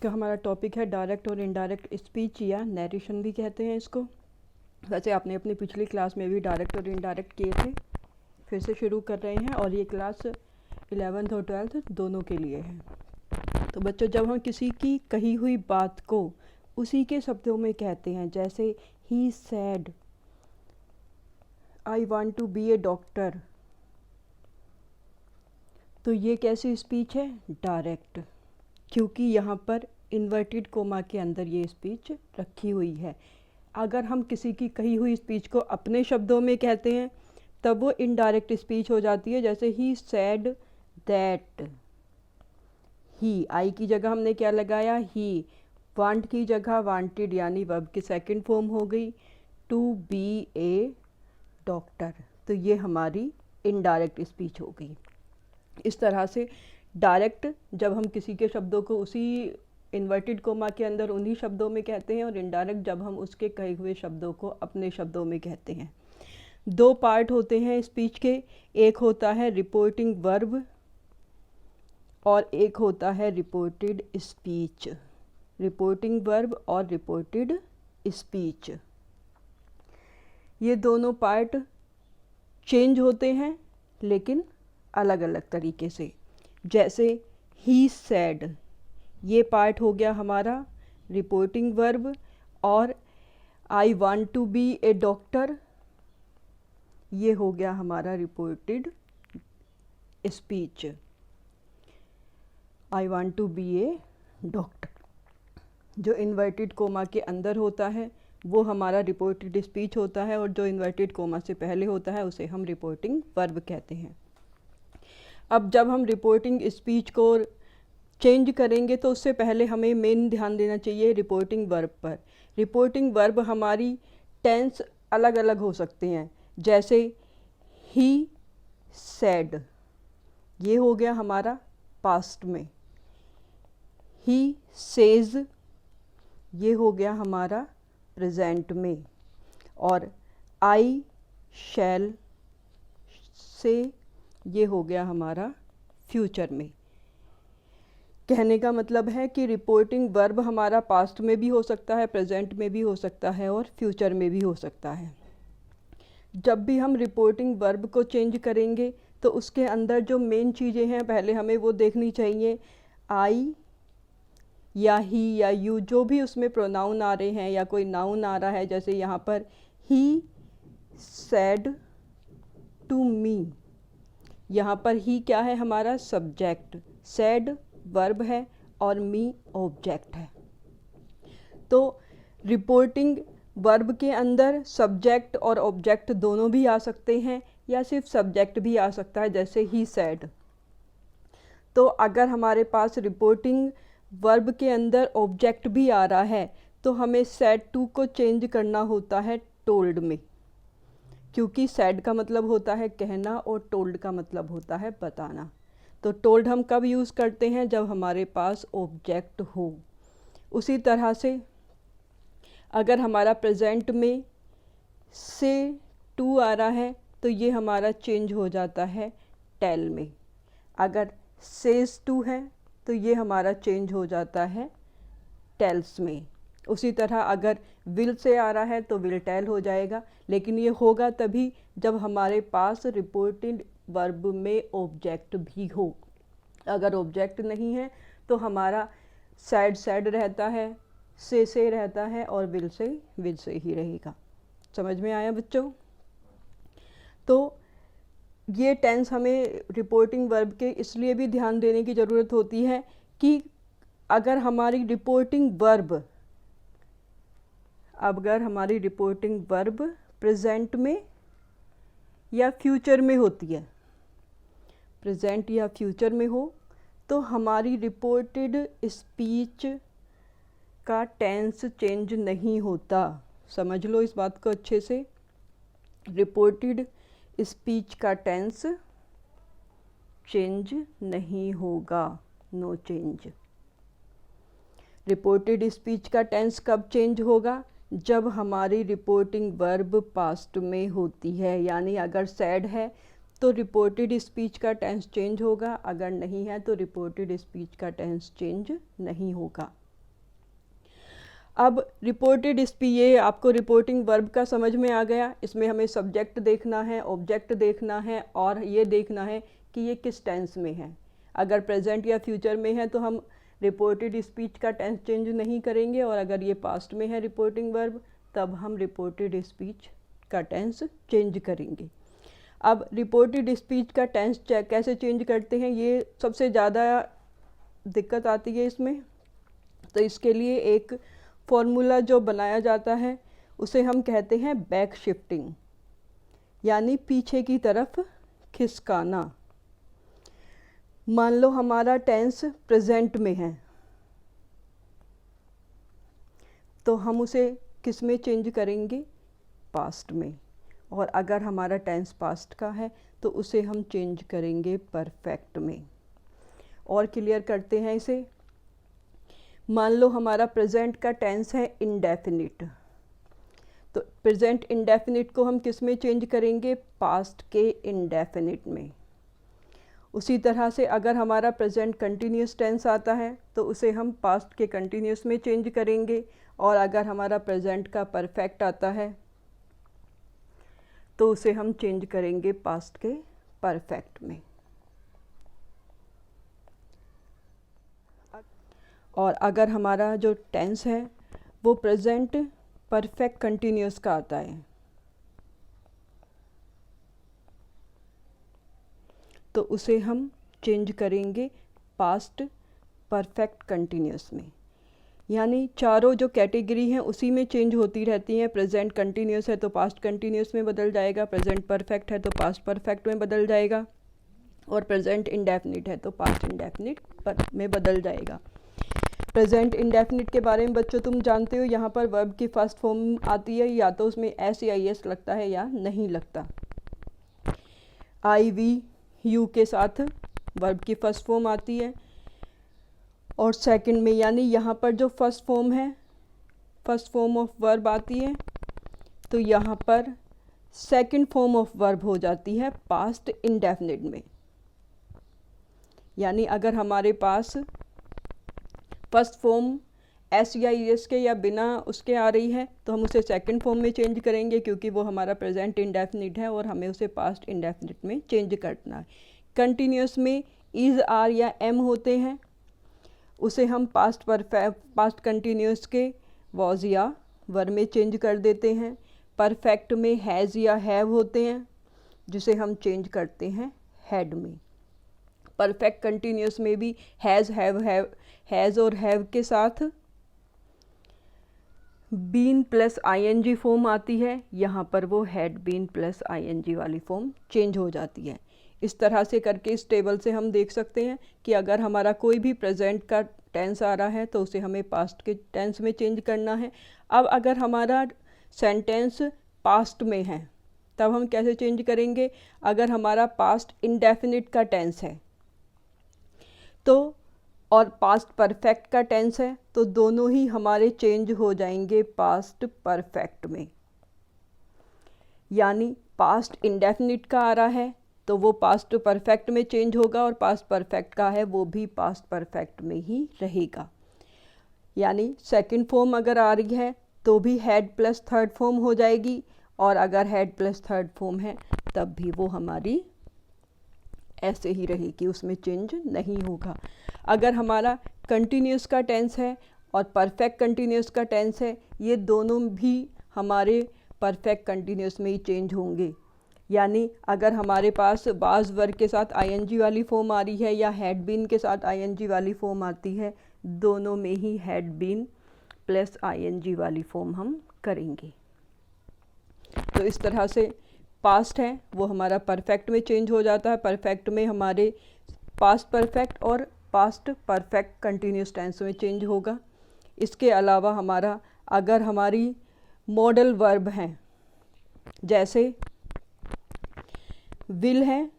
का हमारा टॉपिक है डायरेक्ट और इनडायरेक्ट स्पीच या नैरेशन भी कहते हैं इसको। वैसे आपने अपनी पिछली क्लास में भी डायरेक्ट और इनडायरेक्ट किए थे, फिर से शुरू कर रहे हैं और ये क्लास 11th और 12th दोनों के लिए है। तो बच्चों, जब हम किसी की कही हुई बात को उसी के शब्दों में कहते हैं, जैसे ही said I want to be a doctor, तो ये कैसी स्पीच है? डायरेक्ट, क्योंकि यहाँ पर इन्वर्टेड कोमा के अंदर ये स्पीच रखी हुई है। अगर हम किसी की कही हुई स्पीच को अपने शब्दों में कहते हैं तब वो इनडायरेक्ट स्पीच हो जाती है। जैसे ही सैड दैट, ही आई की जगह हमने क्या लगाया? ही। वांट की जगह वांटेड यानी वर्ब की सेकंड फॉर्म हो गई टू बी ए डॉक्टर, तो ये हमारी इनडायरेक्ट स्पीच हो गई। इस तरह से डायरेक्ट जब हम किसी के शब्दों को उसी इन्वर्टेड कोमा के अंदर उन्हीं शब्दों में कहते हैं, और इनडायरेक्ट जब हम उसके कहे हुए शब्दों को अपने शब्दों में कहते हैं। दो पार्ट होते हैं स्पीच के, एक होता है रिपोर्टिंग वर्ब और एक होता है रिपोर्टेड स्पीच। रिपोर्टिंग वर्ब और रिपोर्टेड स्पीच, ये दोनों पार्ट चेंज होते हैं लेकिन अलग अलग तरीके से। जैसे ही सैड, ये पार्ट हो गया हमारा रिपोर्टिंग वर्ब, और I want to be a doctor, ये हो गया हमारा reported speech. I want to be a doctor जो इन्वर्टेड कोमा के अंदर होता है वो हमारा रिपोर्टेड स्पीच होता है, और जो इन्वर्टेड कोमा से पहले होता है उसे हम रिपोर्टिंग वर्ब कहते हैं। अब जब हम रिपोर्टिंग स्पीच को चेंज करेंगे तो उससे पहले हमें मेन ध्यान देना चाहिए रिपोर्टिंग वर्ब पर। रिपोर्टिंग वर्ब हमारी टेंस अलग अलग हो सकते हैं। जैसे ही सैड, ये हो गया हमारा पास्ट में। ही सेज, ये हो गया हमारा प्रेजेंट में। और आई शैल से, ये हो गया हमारा फ्यूचर में। कहने का मतलब है कि रिपोर्टिंग वर्ब हमारा पास्ट में भी हो सकता है, प्रेजेंट में भी हो सकता है और फ्यूचर में भी हो सकता है। जब भी हम रिपोर्टिंग वर्ब को चेंज करेंगे तो उसके अंदर जो मेन चीज़ें हैं पहले हमें वो देखनी चाहिए। आई या ही या यू, जो भी उसमें प्रोनाउन आ रहे हैं या कोई नाउन आ रहा है, जैसे यहाँ पर ही सैड टू मी, यहाँ पर ही क्या है? हमारा सब्जेक्ट, सैड वर्ब है और मी ऑब्जेक्ट है। तो रिपोर्टिंग वर्ब के अंदर सब्जेक्ट और ऑब्जेक्ट दोनों भी आ सकते हैं या सिर्फ सब्जेक्ट भी आ सकता है, जैसे ही सैड। तो अगर हमारे पास रिपोर्टिंग वर्ब के अंदर ऑब्जेक्ट भी आ रहा है तो हमें सैड टू को चेंज करना होता है टोल्ड में, क्योंकि सैड का मतलब होता है कहना और टोल्ड का मतलब होता है बताना। तो टोल्ड हम कब यूज़ करते हैं? जब हमारे पास ऑब्जेक्ट हो। उसी तरह से अगर हमारा प्रेजेंट में से टू आ रहा है तो ये हमारा चेंज हो जाता है टेल में। अगर सेज टू है तो ये हमारा चेंज हो जाता है टेल्स में। उसी तरह अगर विल से आ रहा है तो विल टेल हो जाएगा, लेकिन ये होगा तभी जब हमारे पास रिपोर्टेड वर्ब में ऑब्जेक्ट भी हो। अगर ऑब्जेक्ट नहीं है तो हमारा सैड सैड रहता है, से रहता है और विल से ही रहेगा। समझ में आया बच्चों? तो ये टेंस हमें रिपोर्टिंग वर्ब के इसलिए भी ध्यान देने की ज़रूरत होती है कि अगर हमारी रिपोर्टिंग वर्ब प्रेजेंट में या फ्यूचर में होती है, प्रेजेंट या फ्यूचर में हो, तो हमारी रिपोर्टेड स्पीच का टेंस चेंज नहीं होता। समझ लो इस बात को अच्छे से। रिपोर्टेड स्पीच का टेंस चेंज नहीं होगा, नो चेंज। रिपोर्टेड स्पीच का टेंस कब चेंज होगा? जब हमारी रिपोर्टिंग वर्ब पास्ट में होती है। यानी अगर सैड है तो रिपोर्टेड स्पीच का टेंस चेंज होगा, अगर नहीं है तो रिपोर्टेड स्पीच का टेंस चेंज नहीं होगा। अब रिपोर्टेड स्पीच, ये आपको रिपोर्टिंग वर्ब का समझ में आ गया। इसमें हमें सब्जेक्ट देखना है, ऑब्जेक्ट देखना है और ये देखना है कि ये किस टेंस में है। अगर प्रेजेंट या फ्यूचर में है तो हम रिपोर्टेड स्पीच का टेंस चेंज नहीं करेंगे, और अगर ये पास्ट में है रिपोर्टिंग वर्ब तब हम रिपोर्टेड स्पीच का टेंस चेंज करेंगे। अब रिपोर्टेड स्पीच का टेंस कैसे चेंज करते हैं, ये सबसे ज़्यादा दिक्कत आती है इसमें। तो इसके लिए एक फॉर्मूला जो बनाया जाता है उसे हम कहते हैं बैक शिफ्टिंग, यानी पीछे की तरफ खिसकाना। मान लो हमारा टेंस प्रेजेंट में है तो हम उसे किस में चेंज करेंगे, पास्ट में। और अगर हमारा टेंस पास्ट का है तो उसे हम चेंज करेंगे परफेक्ट में। और क्लियर करते हैं इसे। मान लो हमारा प्रेजेंट का टेंस है इंडेफिनिट, तो प्रेजेंट इंडेफिनिट को हम किस में चेंज करेंगे, पास्ट के इंडेफिनिट में। उसी तरह से अगर हमारा प्रेजेंट कंटिन्यूस टेंस आता है तो उसे हम पास्ट के कंटिन्यूस में चेंज करेंगे, और अगर हमारा प्रेजेंट का परफेक्ट आता है तो उसे हम चेंज करेंगे पास्ट के परफेक्ट में। और अगर हमारा जो टेंस है वो प्रेजेंट परफेक्ट कंटिन्यूस का आता है तो उसे हम चेंज करेंगे पास्ट परफेक्ट कंटिन्यूस में। यानी चारों जो कैटेगरी हैं उसी में चेंज होती रहती हैं। प्रेजेंट कंटिन्यूस है तो पास्ट कंटिन्यूस में बदल जाएगा, प्रेजेंट परफेक्ट है तो पास्ट परफेक्ट में बदल जाएगा, और प्रेजेंट इंडेफिनिट है तो पास्ट इंडेफिनिट में बदल जाएगा। प्रेजेंट इंडेफिनिट के बारे में बच्चों तुम जानते हो, यहाँ पर वर्ब की फर्स्ट फॉर्म आती है, या तो उसमें एस या एस लगता है या नहीं लगता। आई वी यू के साथ वर्ब की फर्स्ट फॉर्म आती है, और सेकंड में यानी यहाँ पर जो फर्स्ट फॉर्म है, फर्स्ट फॉर्म ऑफ वर्ब आती है, तो यहाँ पर सेकंड फॉर्म ऑफ वर्ब हो जाती है पास्ट इंडेफिनिट में। यानी अगर हमारे पास फर्स्ट फॉर्म एस या एस के या बिना उसके आ रही है तो हम उसे सेकंड फॉर्म में चेंज करेंगे, क्योंकि वो हमारा प्रेजेंट इंडेफिनिट है और हमें उसे पास्ट इंडेफिनिट में चेंज करना है। कंटिन्यूस में इज़, आर या एम होते हैं, उसे हम पास्ट कंटिन्यूस के वॉज या वर में चेंज कर देते हैं। परफेक्ट में हैज़ या हैव होते हैं, जिसे हम चेंज करते हैं हैड में। परफेक्ट कंटिन्यूस में भी हैज़, हैज़ और हैव के साथ बीन प्लस आईएनजी फॉर्म आती है, यहाँ पर वो हैड बीन प्लस आईएनजी वाली फॉर्म चेंज हो जाती है। इस तरह से करके इस टेबल से हम देख सकते हैं कि अगर हमारा कोई भी प्रेजेंट का टेंस आ रहा है तो उसे हमें पास्ट के टेंस में चेंज करना है। अब अगर हमारा सेंटेंस पास्ट में है तब हम कैसे चेंज करेंगे, अगर हमारा पास्ट इंडेफिनिट का टेंस है तो और पास्ट परफेक्ट का टेंस है तो दोनों ही हमारे चेंज हो जाएंगे पास्ट परफेक्ट में। यानी पास्ट इंडेफिनिट का आ रहा है तो वो पास्ट परफेक्ट में चेंज होगा, और पास्ट परफेक्ट का है वो भी पास्ट परफेक्ट में ही रहेगा। यानी सेकंड फॉर्म अगर आ रही है तो भी हैड प्लस थर्ड फॉर्म हो जाएगी, और अगर हैड प्लस थर्ड फॉर्म है तब भी वो हमारी ऐसे ही रहेगी, उसमें चेंज नहीं होगा। अगर हमारा कंटिन्यूस का टेंस है और परफेक्ट कंटिन्यूस का टेंस है, ये दोनों भी हमारे परफेक्ट कंटिन्यूस में ही चेंज होंगे। यानी अगर हमारे पास वाज वर्ब के साथ आईएनजी वाली फॉर्म आ रही है या हैड बीन के साथ आईएनजी वाली फॉर्म आती है, दोनों में ही हैड बीन प्लस आईएनजी वाली फॉर्म हम करेंगे। तो इस तरह से पास्ट है वो हमारा परफेक्ट में चेंज हो जाता है, परफेक्ट में हमारे पास्ट परफेक्ट और पास्ट परफेक्ट कंटिन्यूस टेंस में चेंज होगा। इसके अलावा हमारा अगर हमारी मॉडल वर्ब हैं, जैसे विल है,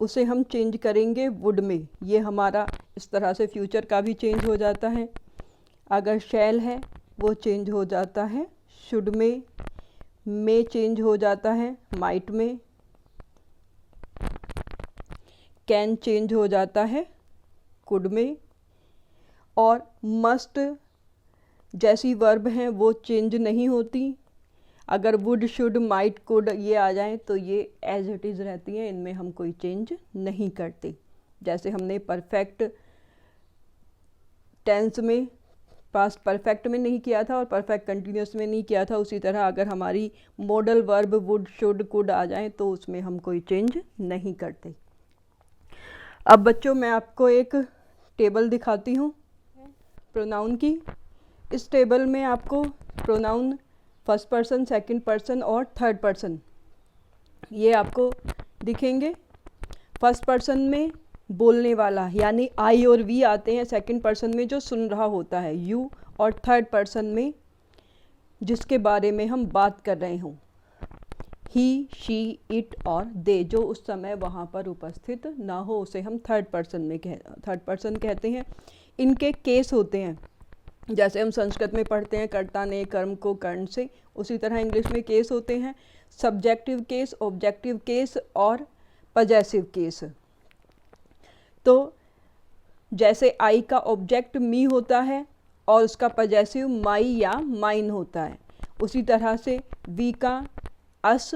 उसे हम चेंज करेंगे वुड में, ये हमारा इस तरह से फ्यूचर का भी चेंज हो जाता है। अगर शैल है वो चेंज हो जाता है शुड में, मे चेंज हो जाता है माइट में, कैन चेंज हो जाता है कुड में, और मस्ट जैसी वर्ब हैं वो चेंज नहीं होती। अगर वुड, शुड, माइट, कुड ये आ जाएं तो ये एज इट इज़ रहती हैं, इनमें हम कोई चेंज नहीं करते। जैसे हमने परफेक्ट टेंस में, पास्ट परफेक्ट में नहीं किया था और परफेक्ट कंटिन्यूस में नहीं किया था, उसी तरह अगर हमारी modal verb would, should, could आ जाएं तो उसमें हम कोई चेंज नहीं करते। अब बच्चों मैं आपको एक टेबल दिखाती हूँ प्रोनाउन की। इस टेबल में आपको pronoun first person, second person और थर्ड पर्सन ये आपको दिखेंगे। फर्स्ट पर्सन में बोलने वाला यानी आई और वी आते हैं, सेकंड पर्सन में जो सुन रहा होता है यू, और थर्ड पर्सन में जिसके बारे में हम बात कर रहे हों ही, शी, इट और दे, जो उस समय वहाँ पर उपस्थित ना हो उसे हम थर्ड पर्सन कहते हैं। इनके केस होते हैं, जैसे हम संस्कृत में पढ़ते हैं कर्ता ने कर्म को कर्ण से, उसी तरह इंग्लिश में केस होते हैं, सब्जेक्टिव केस, ऑब्जेक्टिव केस और पजेसिव केस। तो जैसे आई का ऑब्जेक्ट मी होता है और उसका पजेसिव माई या माइन होता है, उसी तरह से वी का अस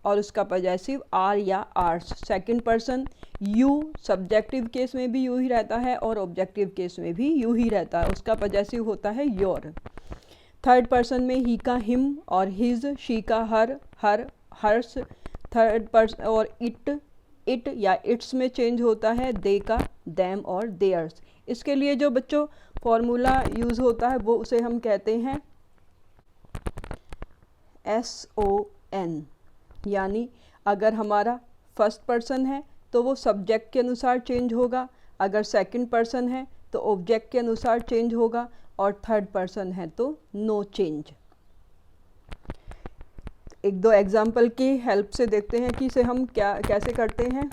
और उसका पजेसिव आर या ours. Second person you, subjective case में भी यू ही रहता है और ऑब्जेक्टिव केस में भी यू ही रहता है, उसका पजेसिव होता है योर। थर्ड पर्सन में ही का हिम और हिज, शी का हर, हर्स। थर्ड पर्सन और इट या इट्स में चेंज होता है, दे का देम और देयर्स। इसके लिए जो बच्चों फॉर्मूला यूज़ होता है वो उसे हम कहते हैं SON, यानी अगर हमारा फर्स्ट पर्सन है तो वो सब्जेक्ट के अनुसार चेंज होगा, अगर सेकंड पर्सन है तो ऑब्जेक्ट के अनुसार चेंज होगा और थर्ड पर्सन है तो नो चेंज। एक दो एग्जाम्पल की हेल्प से देखते हैं कि इसे हम कैसे करते हैं।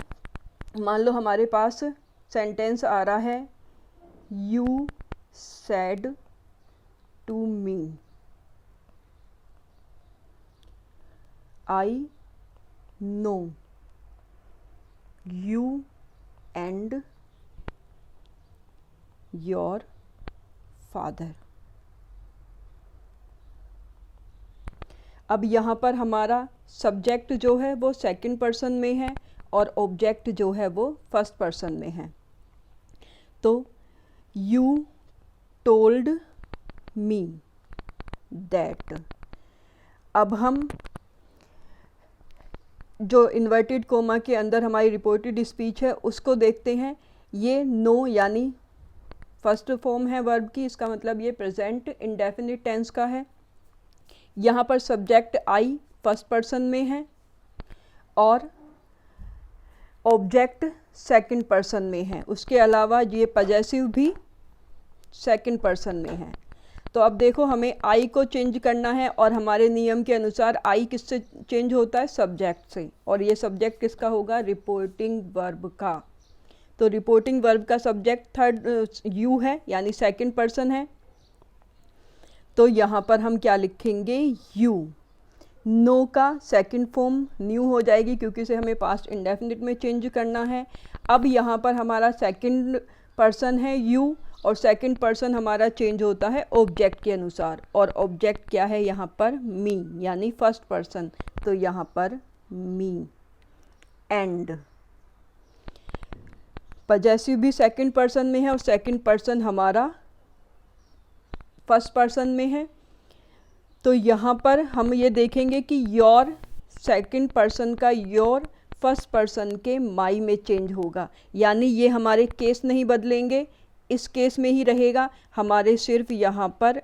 मान लो हमारे पास सेंटेंस आ रहा है you said to me, I know you and your father। अब यहाँ पर हमारा सब्जेक्ट जो है वो सेकंड पर्सन में है और ऑब्जेक्ट जो है वो फर्स्ट पर्सन में है। तो you told me that। अब हम जो इन्वर्टेड कोमा के अंदर हमारी रिपोर्टेड स्पीच है उसको देखते हैं। ये नो यानी फर्स्ट फॉर्म है वर्ब की, इसका मतलब ये प्रेजेंट इंडेफिनिट टेंस का है। यहाँ पर सब्जेक्ट आई फर्स्ट पर्सन में है और ऑब्जेक्ट सेकंड पर्सन में है, उसके अलावा ये पजेसिव भी सेकंड पर्सन में है। तो अब देखो हमें आई को चेंज करना है और हमारे नियम के अनुसार आई किससे चेंज होता है, सब्जेक्ट से, और ये सब्जेक्ट किसका होगा, रिपोर्टिंग वर्ब का। तो रिपोर्टिंग वर्ब का सब्जेक्ट थर्ड यू है यानी सेकंड पर्सन है, तो यहाँ पर हम क्या लिखेंगे, यू। नो का सेकंड फॉर्म न्यू हो जाएगी क्योंकि इसे हमें पास्ट इंडेफिनिट में चेंज करना है। अब यहाँ पर हमारा सेकंड पर्सन है यू और सेकंड पर्सन हमारा चेंज होता है ऑब्जेक्ट के अनुसार, और ऑब्जेक्ट क्या है यहाँ पर, मी यानी फर्स्ट पर्सन, तो यहाँ पर मी। एंड पजेसिव भी सेकंड पर्सन में है और सेकंड पर्सन हमारा फर्स्ट पर्सन में है, तो यहाँ पर हम ये देखेंगे कि योर सेकंड पर्सन का योर फर्स्ट पर्सन के माई में चेंज होगा, यानी ये हमारे केस नहीं बदलेंगे, इस केस में ही रहेगा, हमारे सिर्फ यहाँ पर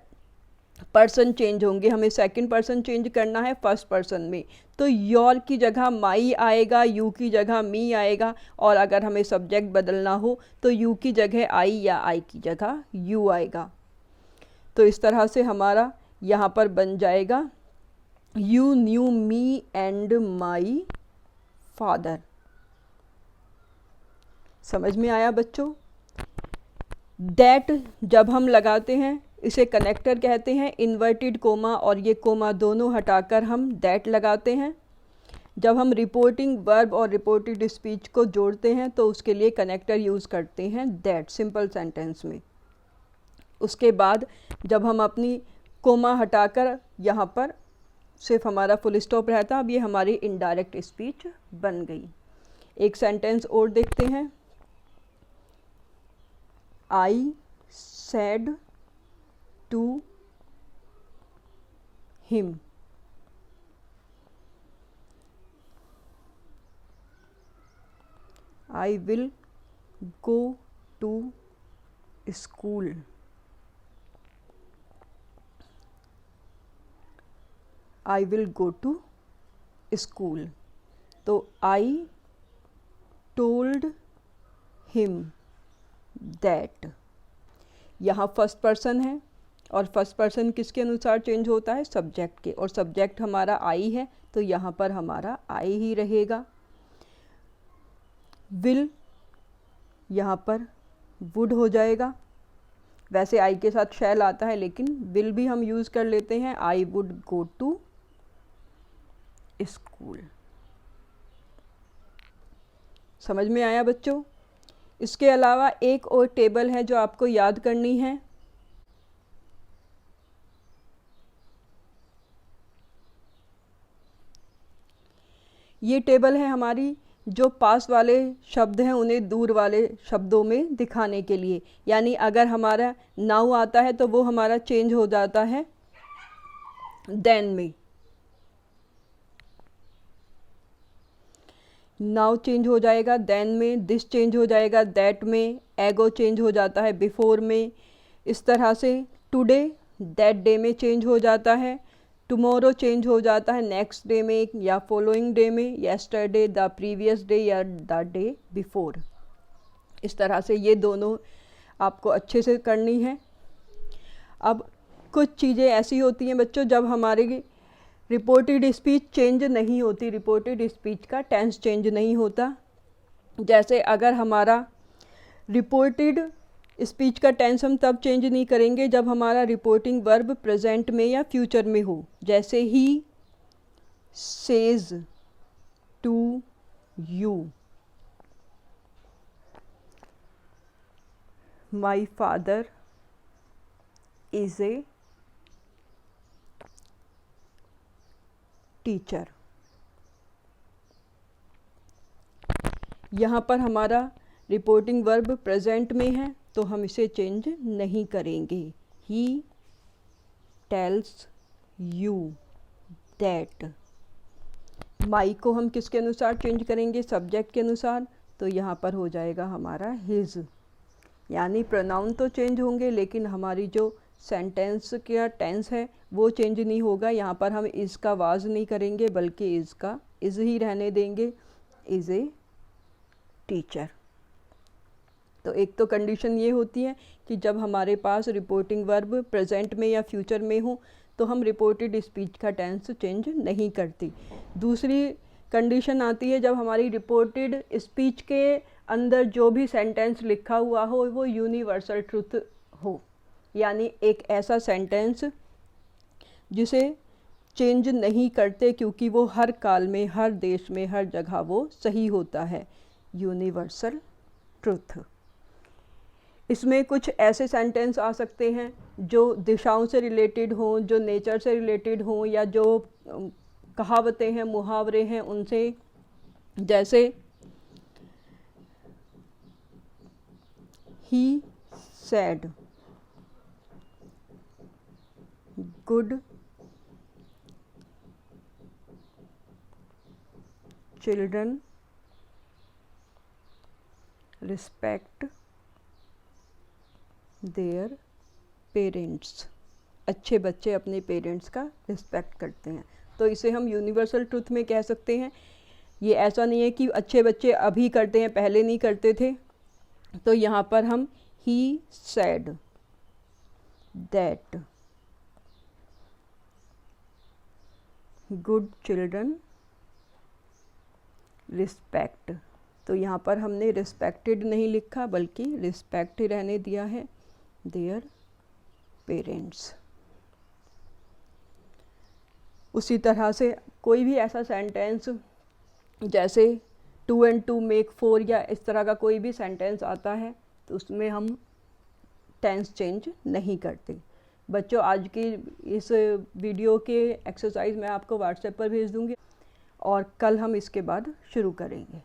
पर्सन चेंज होंगे। हमें सेकंड पर्सन चेंज करना है फर्स्ट पर्सन में, तो योर की जगह माई आएगा, यू की जगह मी आएगा, और अगर हमें सब्जेक्ट बदलना हो तो यू की जगह आई या आई की जगह यू आएगा। तो इस तरह से हमारा यहाँ पर बन जाएगा you new me and my father. समझ में आया बच्चों? दैट जब हम लगाते हैं इसे कनेक्टर कहते हैं, इन्वर्टेड कोमा और ये कोमा दोनों हटाकर हम दैट लगाते हैं। जब हम रिपोर्टिंग वर्ब और रिपोर्टेड स्पीच को जोड़ते हैं तो उसके लिए कनेक्टर यूज़ करते हैं दैट सिंपल सेंटेंस में। उसके बाद जब हम अपनी कोमा हटाकर यहाँ पर सिर्फ हमारा फुल स्टॉप रहता, अब ये हमारी इनडायरेक्ट स्पीच बन गई। एक सेंटेंस और देखते हैं। I said to him. I will go to school. I will go to school. तो I told him that, यहाँ फर्स्ट पर्सन है और फर्स्ट पर्सन किसके अनुसार चेंज होता है? सब्जेक्ट के, और सब्जेक्ट हमारा I है तो यहाँ पर हमारा I ही रहेगा। विल यहाँ पर वुड हो जाएगा। वैसे आई के साथ शैल आता है लेकिन विल भी हम यूज़ कर लेते हैं। I would go to school. समझ में आया बच्चों? इसके अलावा एक और टेबल है जो आपको याद करनी है। ये टेबल है हमारी जो पास वाले शब्द हैं उन्हें दूर वाले शब्दों में दिखाने के लिए। यानी अगर हमारा नाउ आता है तो वो हमारा चेंज हो जाता है देन में। नाउ चेंज हो जाएगा देन में, दिस चेंज हो जाएगा दैट में, एगो चेंज हो जाता है बिफोर में। इस तरह से टुडे दैट डे में चेंज हो जाता है, टुमारो चेंज हो जाता है नेक्स्ट डे में या फॉलोइंग डे में, येस्टरडे द प्रीवियस डे या द डे बिफोर। इस तरह से ये दोनों आपको अच्छे से करनी है। अब कुछ चीज़ें ऐसी होती हैं बच्चों जब हमारी रिपोर्टेड स्पीच चेंज नहीं होती, रिपोर्टेड स्पीच का टेंस चेंज नहीं होता। जैसे अगर हमारा रिपोर्टेड स्पीच का टेंस हम तब चेंज नहीं करेंगे जब हमारा रिपोर्टिंग वर्ब प्रेजेंट में या फ्यूचर में हो। जैसे ही says to you, my father is a teacher. यहाँ पर हमारा रिपोर्टिंग वर्ब प्रेजेंट में है तो हम इसे चेंज नहीं करेंगे। He tells you that. My को हम किसके अनुसार चेंज करेंगे? सब्जेक्ट के अनुसार। तो यहाँ पर हो जाएगा हमारा हिज। यानी प्रोनाउन तो चेंज होंगे लेकिन हमारी जो सेंटेंस का टेंस है वो चेंज नहीं होगा। यहाँ पर हम इज़ का वाज नहीं करेंगे बल्कि इज़ का इज़ ही रहने देंगे। Is a teacher. तो एक तो कंडीशन ये होती है कि जब हमारे पास रिपोर्टिंग वर्ब प्रेजेंट में या फ्यूचर में हो तो हम रिपोर्टेड स्पीच का टेंस चेंज नहीं करती। दूसरी कंडीशन आती है जब हमारी रिपोर्टेड स्पीच के अंदर जो भी सेंटेंस लिखा हुआ हो वो यूनिवर्सल ट्रुथ हो। यानी एक ऐसा सेंटेंस जिसे चेंज नहीं करते क्योंकि वो हर काल में, हर देश में, हर जगह वो सही होता है। Universal truth. इसमें कुछ ऐसे सेंटेंस आ सकते हैं जो दिशाओं से रिलेटेड हों, जो नेचर से रिलेटेड हों या जो कहावतें हैं, मुहावरे हैं उनसे। जैसे he said good children respect their parents. अच्छे बच्चे अपने पेरेंट्स का रिस्पेक्ट करते हैं। तो इसे हम यूनिवर्सल ट्रुथ में कह सकते हैं। ये ऐसा नहीं है कि अच्छे बच्चे अभी करते हैं, पहले नहीं करते थे। तो यहाँ पर हम he said that good children respect. तो यहाँ पर हमने रिस्पेक्टेड नहीं लिखा बल्कि रिस्पेक्ट रहने दिया है देयर पेरेंट्स। उसी तरह से कोई भी ऐसा सेंटेंस जैसे 2 and 2 मेक 4 या इस तरह का कोई भी सेंटेंस आता है तो उसमें हम टेंस चेंज नहीं करते। बच्चों, आज की इस वीडियो के एक्सरसाइज मैं आपको व्हाट्सएप पर भेज दूँगी और कल हम इसके बाद शुरू करेंगे।